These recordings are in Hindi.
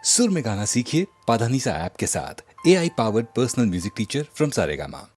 सुर में गाना सीखिए पाधानीसा ऐप के साथ। AI powered personal music teacher from Saregama.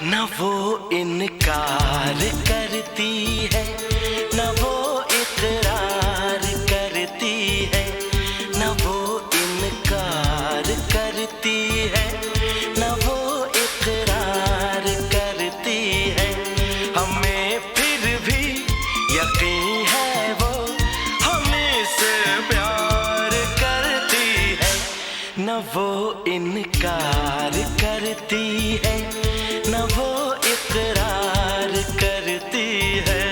न वो इनकार करती है, न वो इकरार करती है, न वो इनकार करती है, न वो इकरार करती है। हमें फिर भी यकीन है वो हमें से प्यार करती है। न वो इनकार करती है, न वो इकरार करती है।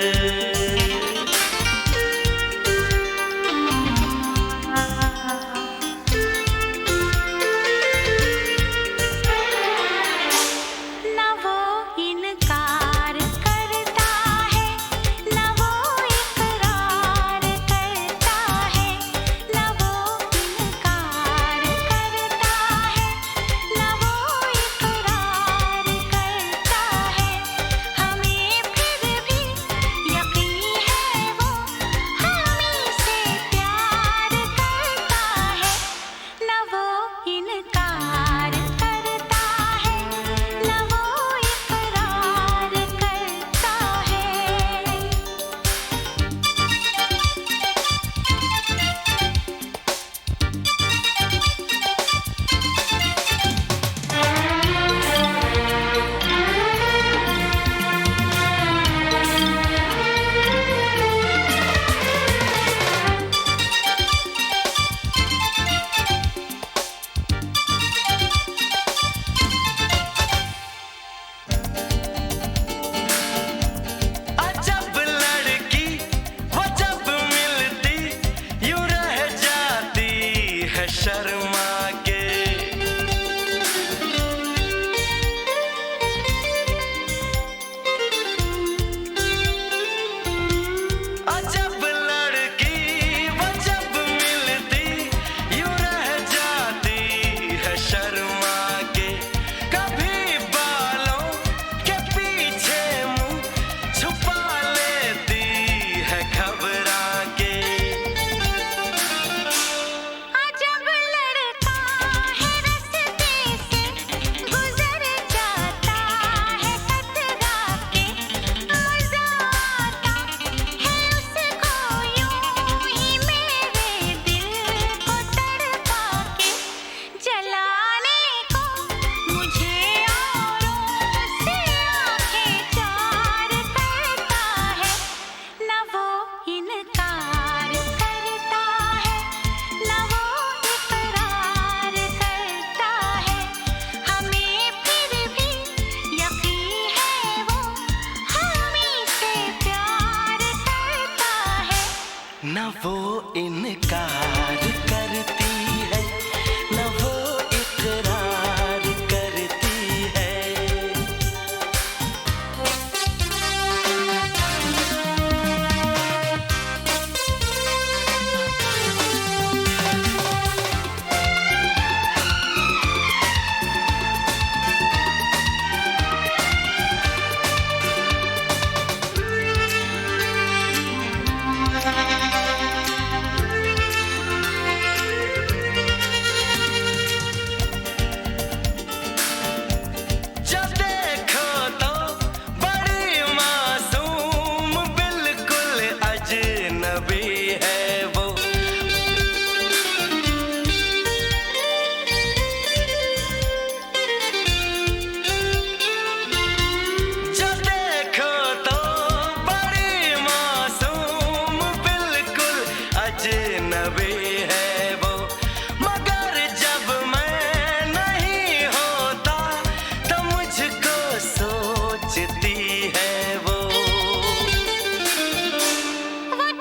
सोचती है वो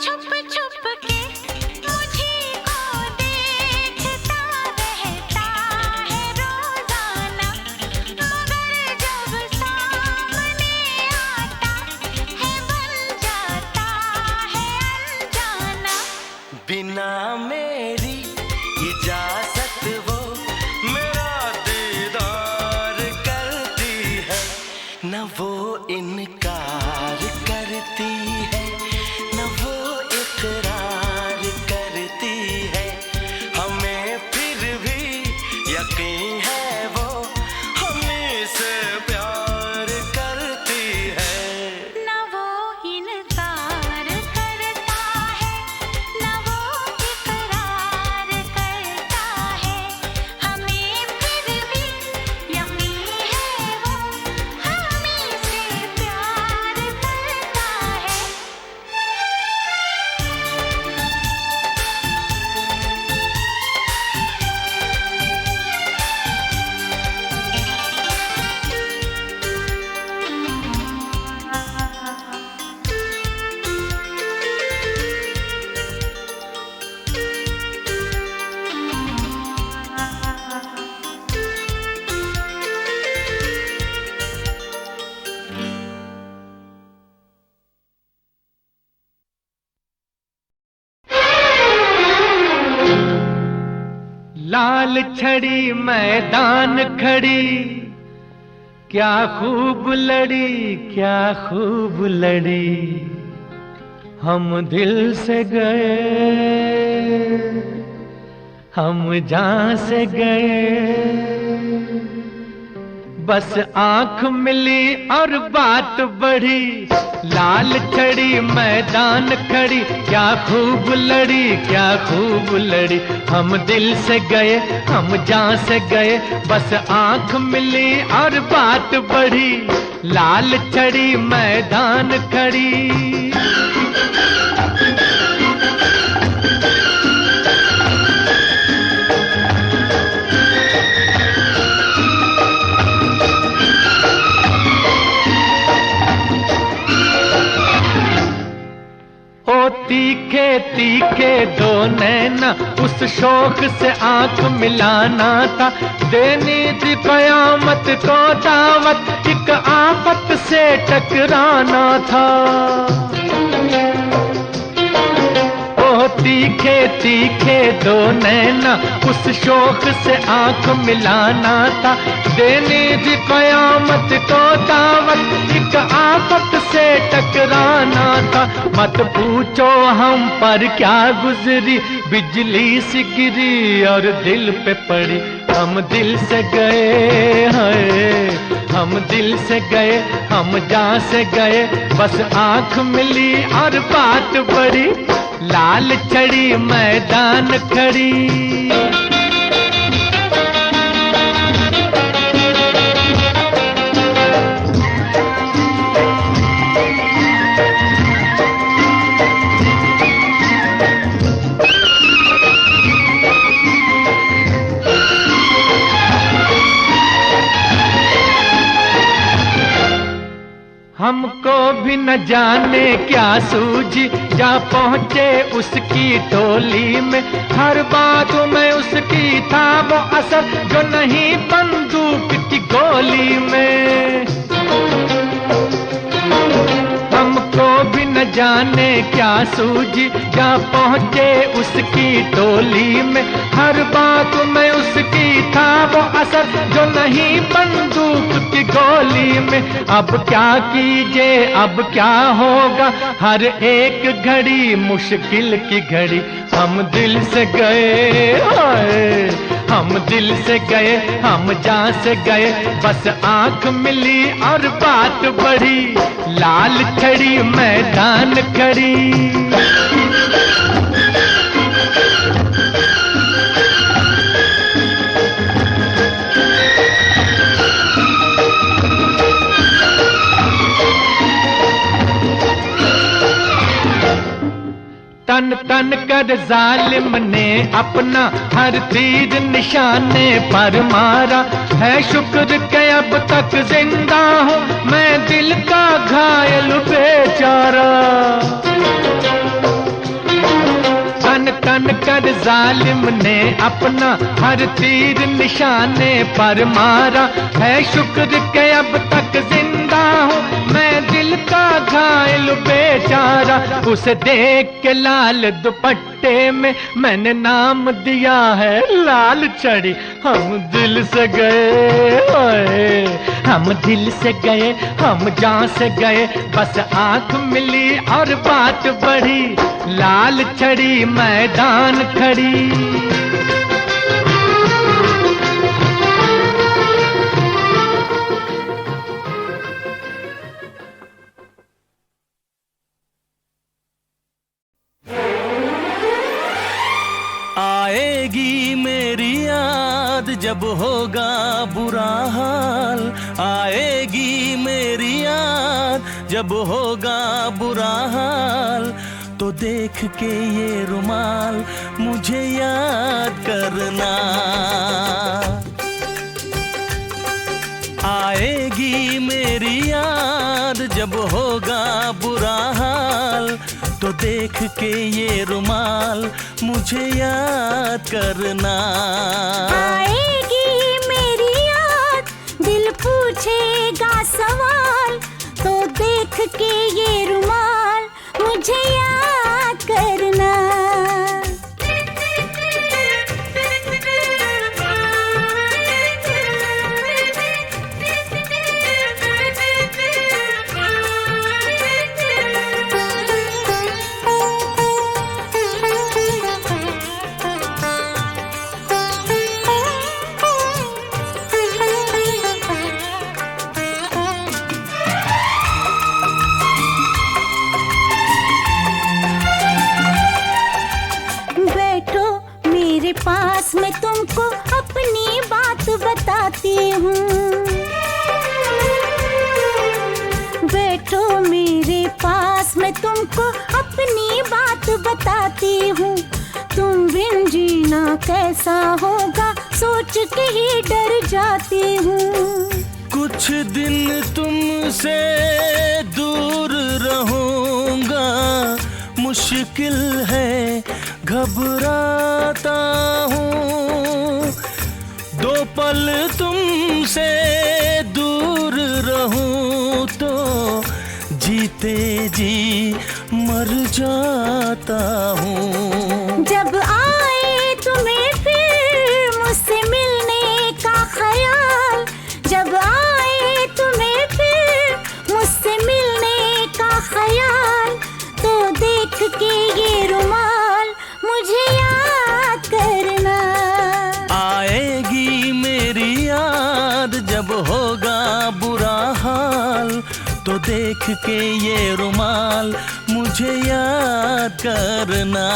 छुप छुप के मुझे को देखता रहता है रोजाना, मगर जब सामने आता है बन जाता है अनजाना। बिना मेरी इजाजत वो मेरा दीदार करती है, न वो इनकार करती है न वो इकरार करती है। हमें फिर भी यकीन है वो हमें से प्यार करती है। न वो इनकार करता है न वो इकरार करता है, हमें फिर भी यकीन है वो हमें से प्यार करता है। लाल छड़ी मैदान खड़ी, क्या खूब लड़ी क्या खूब लड़ी। हम दिल से गए हम जान से गए, बस आंख मिली और बात बढ़ी। लाल छड़ी मैदान खड़ी, क्या खूब लड़ी क्या खूब लड़ी। हम दिल से गए हम जान से गए, बस आंख मिली और बात बढ़ी। लाल छड़ी मैदान खड़ी। ओ तीखे तीखे दो नैना, उस शौक से आंख मिलाना था। देनी थी कयामत को दावत, एक आफत से टकराना था। ओ तीखे तीखे दो नैना, उस शौक से आंख मिलाना था। देनी थी कयामत को दावत, एक आफत से टकराना था। मत पूछो हम पर क्या गुजरी, बिजली सी गिरी और दिल पे पड़ी। हम दिल से गए हैं हम दिल से गए हम जान से गए, बस आंख मिली और बात बढ़ी। लाल छड़ी मैदान खड़ी। हमको भी न जाने क्या सूझी, जा पहुँचे उसकी टोली में। हर बात में उसकी था वो असर, जो नहीं बंदूक की गोली में। हमको भी न जाने क्या सूझी, जा पहुँचे उसकी टोली में। हर बात में उसकी था वो असर, जो नहीं बंदूक की गोली में। अब क्या कीजिए अब क्या होगा, हर एक घड़ी मुश्किल की घड़ी। हम दिल से गए हाय हम दिल से गए हम जान से गए, बस आंख मिली और बात बढ़ी। लाल छड़ी मैदान खड़ी। तन तन कर जालिम ने अपना हर तीर निशाने पर मारा है। शुक्र के अब तक जिंदा हूँ मैं, दिल का घायल बेचारा। तन तन कर जालिम ने अपना हर तीर निशाने पर मारा है। शुक्र के अब तक जिंदा हूँ मैं, दिल का घायल बेचारा। उसे देख के लाल दुपट्टे में मैंने नाम दिया है लाल छड़ी। हम दिल से गए ओए, हम दिल से गए, हम जान से गए, बस आंख मिली और बात बढ़ी। लाल छड़ी मैदान खड़ी। आएगी मेरी याद जब होगा बुरा हाल, आएगी मेरी याद जब होगा बुरा हाल, तो देख के ये रुमाल मुझे याद करना। आएगी मेरी याद जब होगा बुरा हाल, तो देख के ये रुमाल मुझे याद करना। आएगी मेरी याद, दिल पूछेगा सवाल, तो देख के ये रुमाल मुझे याद करना। पास मैं तुमको अपनी बात बताती हूँ। बैठो मेरे पास मैं तुमको अपनी बात बताती हूँ। तुम बिन जीना कैसा होगा सोच के ही डर जाती हूँ। कुछ दिन तुमसे दूर रहूंगा, मुश्किल है घबराता हूँ। दो पल तुमसे दूर रहूं तो जीते जी मर जाता हूँ। जब आए तुम्हें फिर मुझसे मिलने का ख्याल, जब आए तुम्हें फिर मुझसे मिलने का ख्याल, तो देख के ये रुमाल मुझे याद करना। आएगी मेरी याद जब होगा बुरा हाल, तो देख के ये रुमाल मुझे याद करना।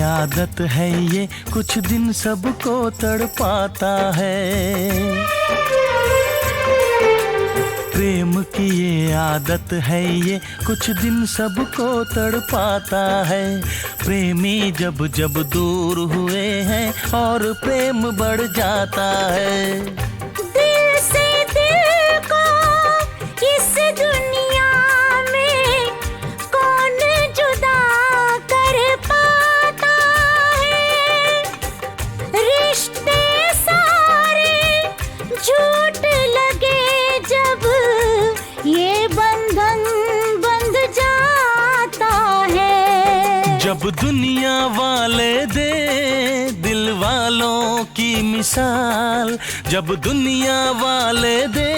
आदत है ये कुछ दिन सबको तड़पाता है। प्रेम की ये आदत है ये कुछ दिन सबको तड़पाता है। प्रेमी जब जब दूर हुए हैं और प्रेम बढ़ जाता है। दिल से दिल को इस दुनिया में कौन जुदा कर पाता है। रिश्ते सारे झूठ लगे जब ये बंधन बंध जाता है। जब दुनिया वाले दे दिल वालों की मिसाल, जब दुनिया वाले दे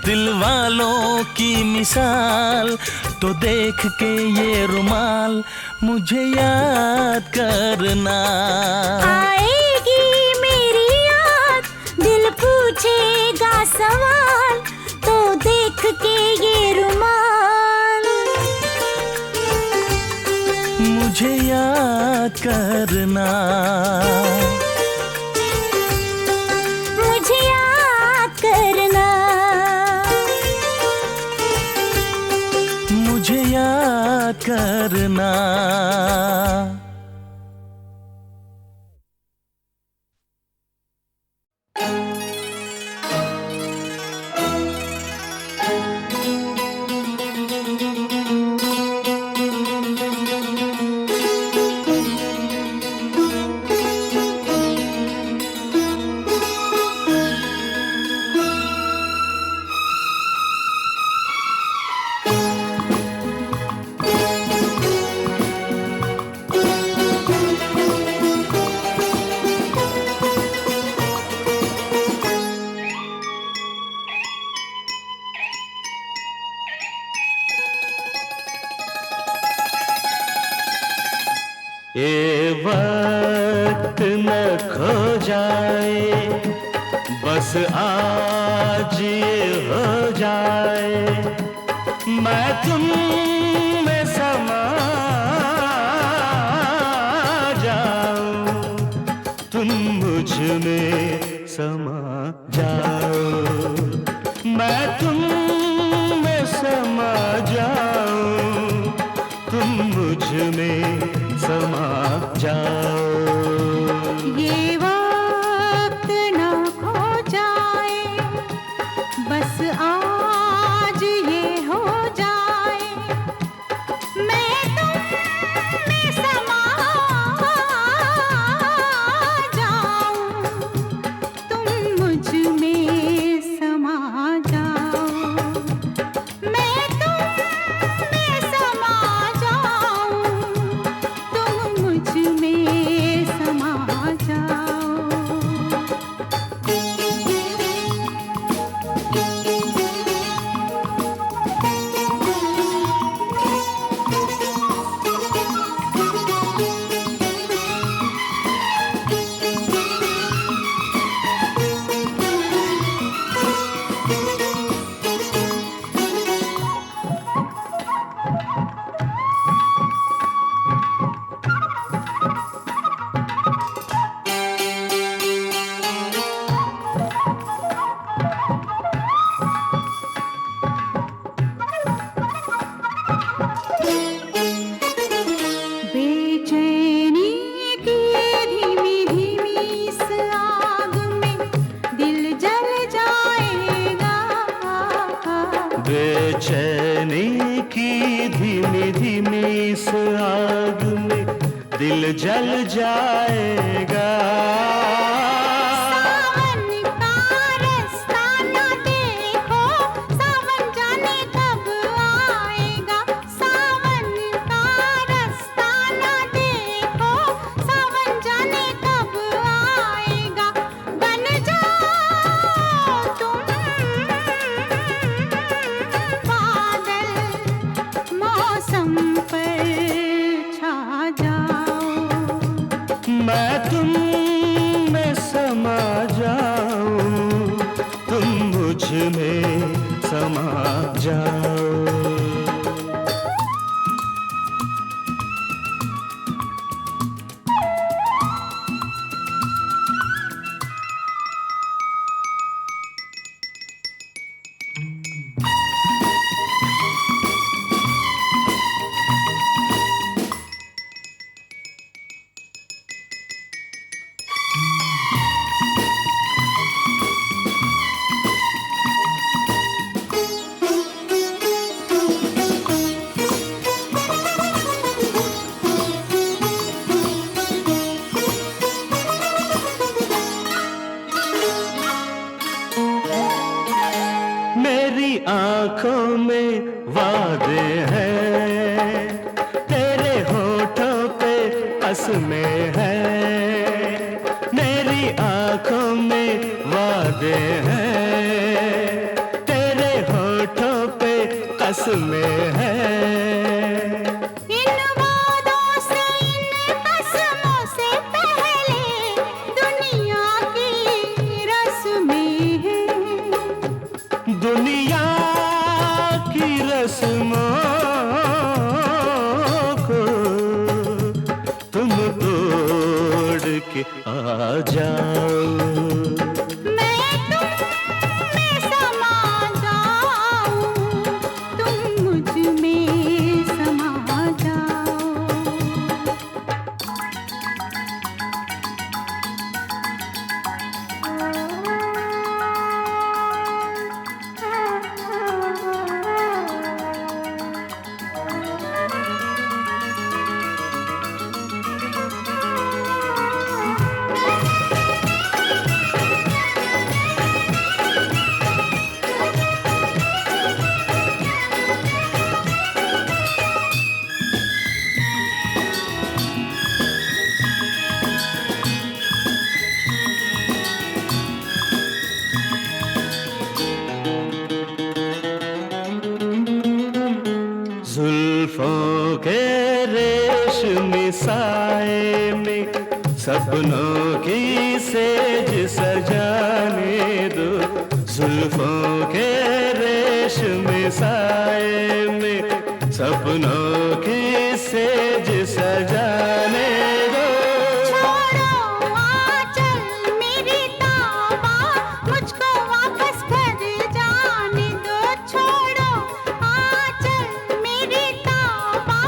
दिल वालों की मिसाल, तो देख के ये रुमाल मुझे याद करना। आएगी मेरी याद, दिल पूछेगा सवाल, तो देख के ये रुमाल मुझे याद करना। मुझे याद करना। मुझे याद करना। ये वक्त न खो जाए, बस आज ये हो जाए, मैं तुम में समा जाऊं, तुम मुझ में समा जाओ, मैं तुम में समा जाऊं, तुम मुझ में समा जाओ। ये वक्त ना खो जाए, बस आज ये हो जाए, मैं तुम में समा जाऊं, तुम मुझ में समा जाओ, मैं तुम में समा जाऊं, तुम मुझ में समा जाओ। बेचैनी की धीमी धीमी इस आग में दिल जल जाएगा, बेचैनी की धीमी धीमी इस आग में दिल जल जाएगा, सावन का रास्ता ना देखो, सावन जाने कब आएगा, सावन का रास्ता ना देखो, सावन जाने कब आएगा, बन जाओ तुम बादल, मौसम पर छा जाओ, मैं तुम में समा जाऊं, तुम मुझ में समा जाओ। मेरी आंखों में वादे हैं, तेरे होठों पे कसमें हैं, मेरी आंखों में वादे हैं, तेरे कसमें है। इन वादों से इन कसमों से पहले दुनिया की रस्में हैं। दुनिया की रस्मों को तुम तोड़ के आ जाओ। मैं तुम में समा जाऊं, तुम मुझ में समा जाओ। जुल्फों के रेशमी साए में सपनों की सेज सजाने दो। जुल्फों के रेशमी साए में सपनों की सेज सजाने दो। छोड़ो आंचल मेरी ताबा, मुझको वापस घर जाने दो। छोड़ो आंचल मेरी ताबा,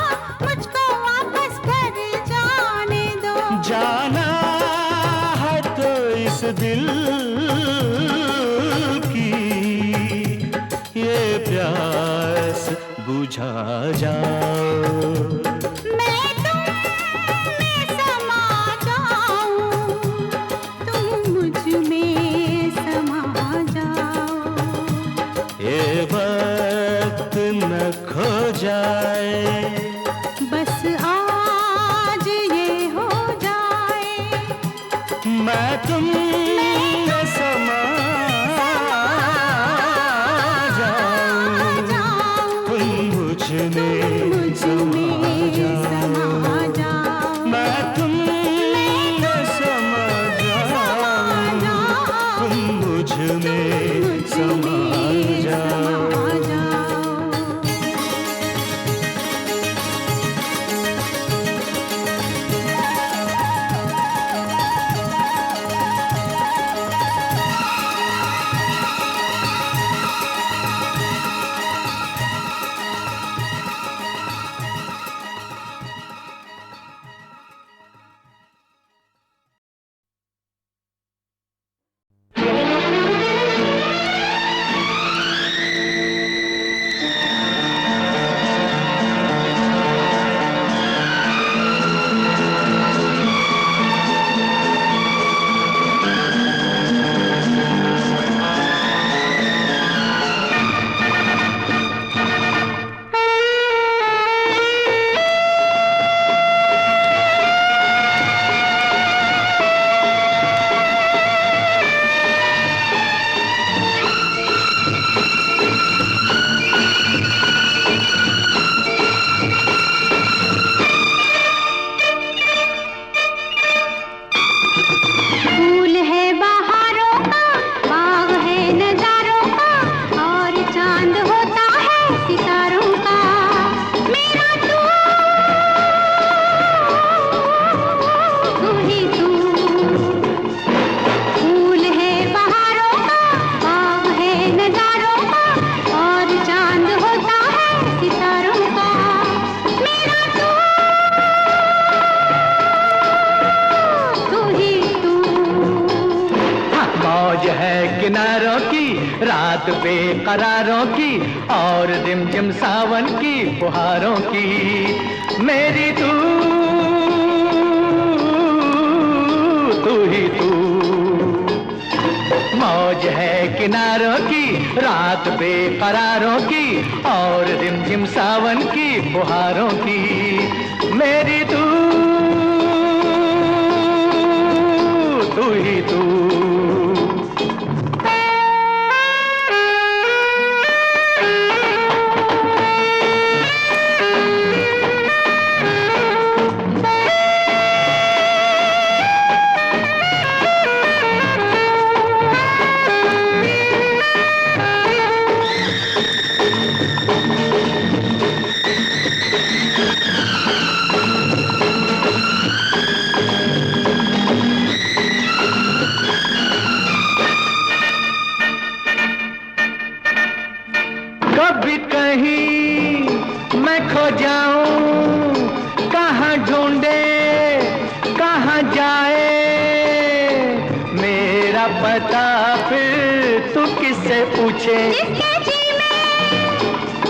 मुझको वापस घर जाने दो। जाना है तो इस दिल की ये प्यास बुझा जाओ। मैं तुम में समा जाऊं, तुम मुझ में समा जाओ। ये वक्त न खो जाए, बस आज ये हो जाए। मैं तुम में समा जाऊं, तुम मुझ में समा जाओ। मैं तुम में समा जाऊं, तुम मुझ में समा जाओ। किनारों की रात बेकरारों की और रिमझिम सावन की फुहारों की मेरी तू ही तू। मौज है किनारों की रात बेकरारों की और रिमझिम सावन की फुहारों की मेरी तू ही तू। कभी कहीं मैं खो जाऊं, कहाँ ढूंढे कहाँ जाए मेरा पता, फिर तू किससे पूछे। जिसके जी में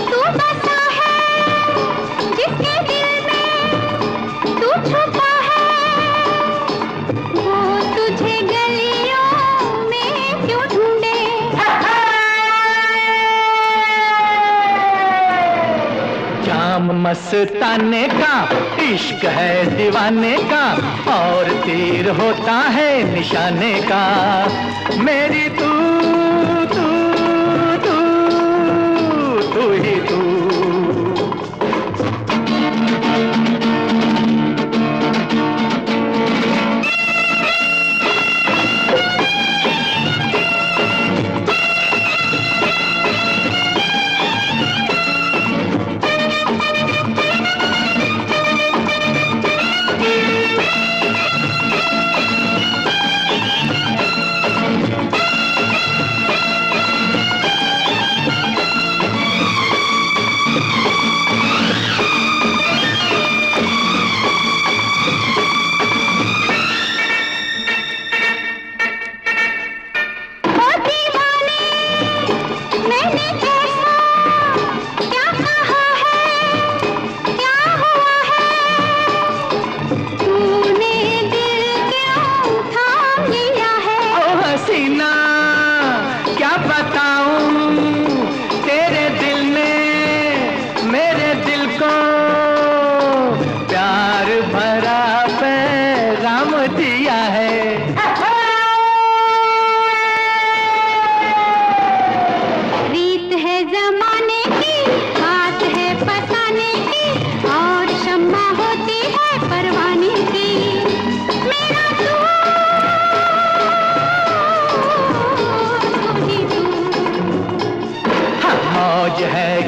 तू बसा है, जिसके दिल में तू छुपा है, वो तुझे गलियों में क्यों ढूंढे। जाम मस्ताने का इश्क है दीवाने का, और तीर होता है निशाने का। मेरी तू तू तू तू ही तू।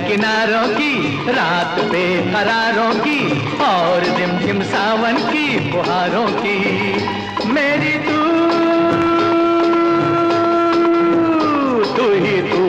किनारों की रात बेकरारों की, और रिमझिम सावन की फुहारों की। मेरी तू तू ही तू।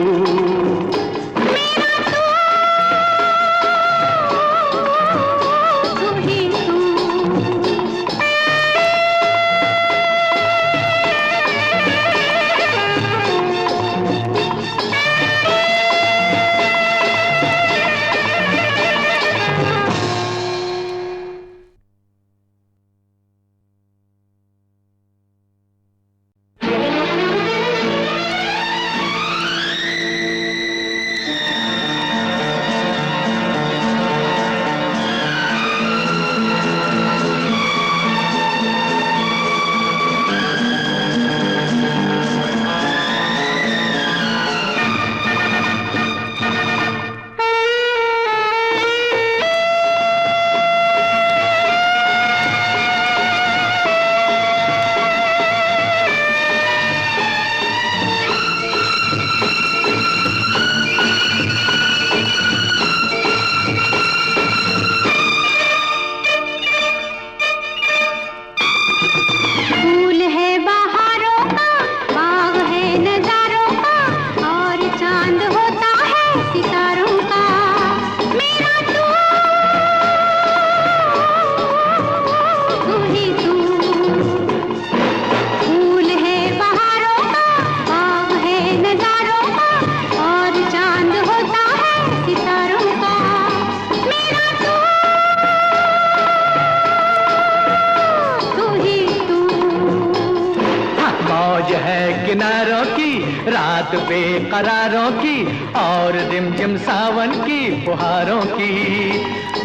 किनारों की रात बेकरारों की, और रिमझिम सावन की फुहारों की।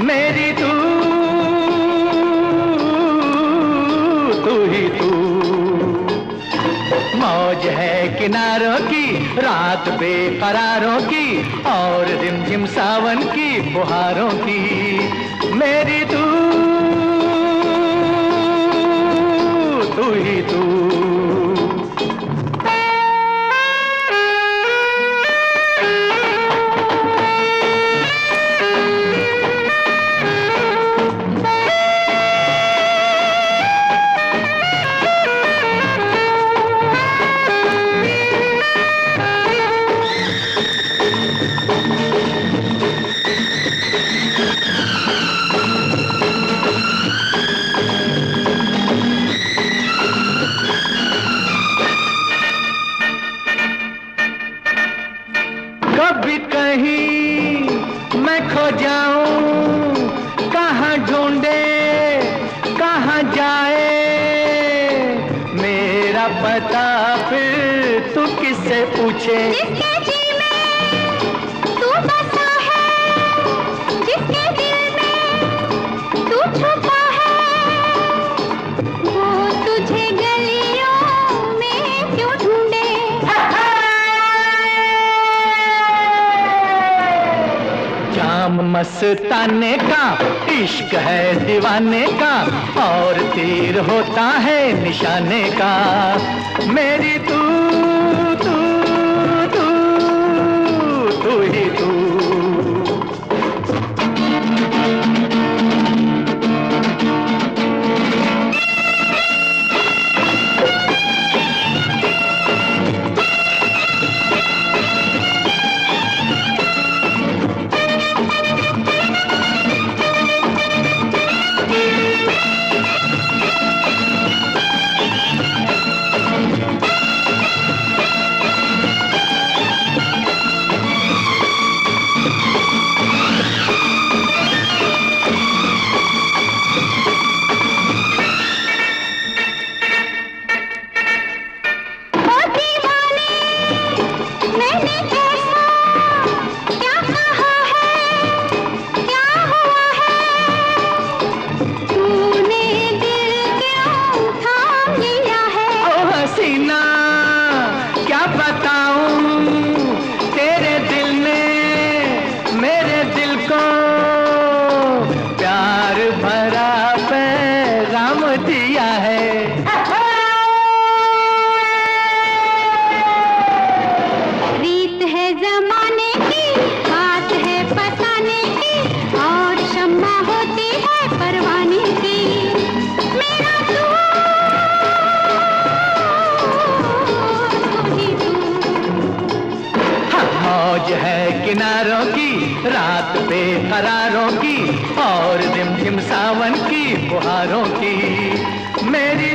मेरी तू तू ही तू। मौज है किनारों की रात बेकरारों की, और रिमझिम सावन की फुहारों की। मेरी तू तू ही तू। कभी कहीं मैं खो जाऊं, कहाँ ढूंढे कहाँ जाए मेरा पता, फिर तू किससे पूछे। जिसके जी में तू बसा है, जिसके दिल में तू छुपा है, वो तुझे गलियों में क्यों ढूंढे। जाम मस्ताने का इश्क है दीवाने का, और तीर होता है निशाने का। मेरी तू तू तू तू ही तू। किनारों की रात बेकरारों की, और रिमझिम सावन की फुहारों की। मेरी